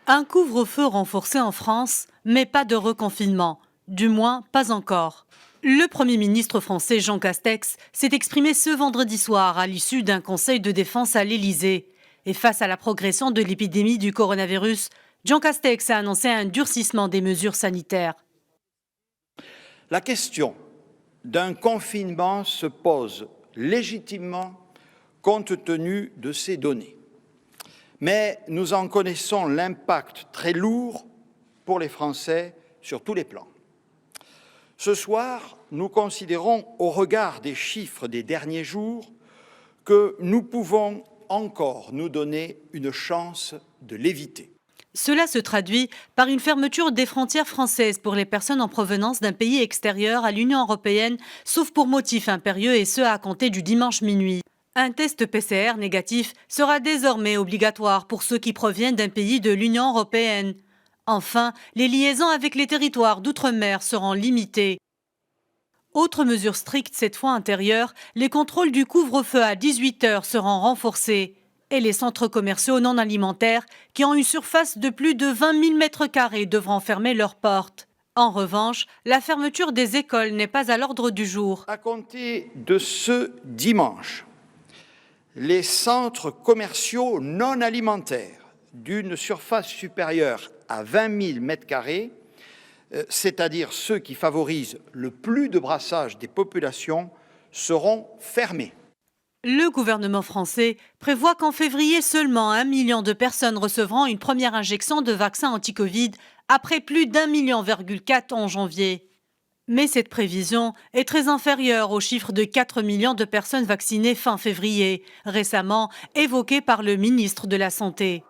Un couvre-feu renforcé en France, mais pas de reconfinement. Du moins, pas encore. Le Premier ministre français Jean Castex s'est exprimé ce vendredi soir à l'issue d'un conseil de défense à l'Élysée. Et face à la progression de l'épidémie du coronavirus, Jean Castex a annoncé un durcissement des mesures sanitaires. La question d'un confinement se pose légitimement compte tenu de ces données. Mais nous en connaissons l'impact très lourd pour les Français sur tous les plans. Ce soir, nous considérons, au regard des chiffres des derniers jours, que nous pouvons encore nous donner une chance de l'éviter. Cela se traduit par une fermeture des frontières françaises pour les personnes en provenance d'un pays extérieur à l'Union européenne, sauf pour motif impérieux et ce à compter du dimanche minuit. Un test PCR négatif sera désormais obligatoire pour ceux qui proviennent d'un pays de l'Union européenne. Enfin, les liaisons avec les territoires d'outre-mer seront limitées. Autre mesure stricte cette fois intérieure, les contrôles du couvre-feu à 18 h seront renforcés. Et les centres commerciaux non alimentaires, qui ont une surface de plus de 20 000 m² devront fermer leurs portes. En revanche, la fermeture des écoles n'est pas à l'ordre du jour. À compter de ce dimanche, les centres commerciaux non alimentaires d'une surface supérieure à 20 000 m², c'est-à-dire ceux qui favorisent le plus de brassage des populations, seront fermés. Le gouvernement français prévoit qu'en février, seulement 1 million de personnes recevront une première injection de vaccin anti-Covid après plus d'1,4 million en janvier. Mais cette prévision est très inférieure au chiffre de 4 millions de personnes vaccinées fin février, récemment évoqué par le ministre de la Santé.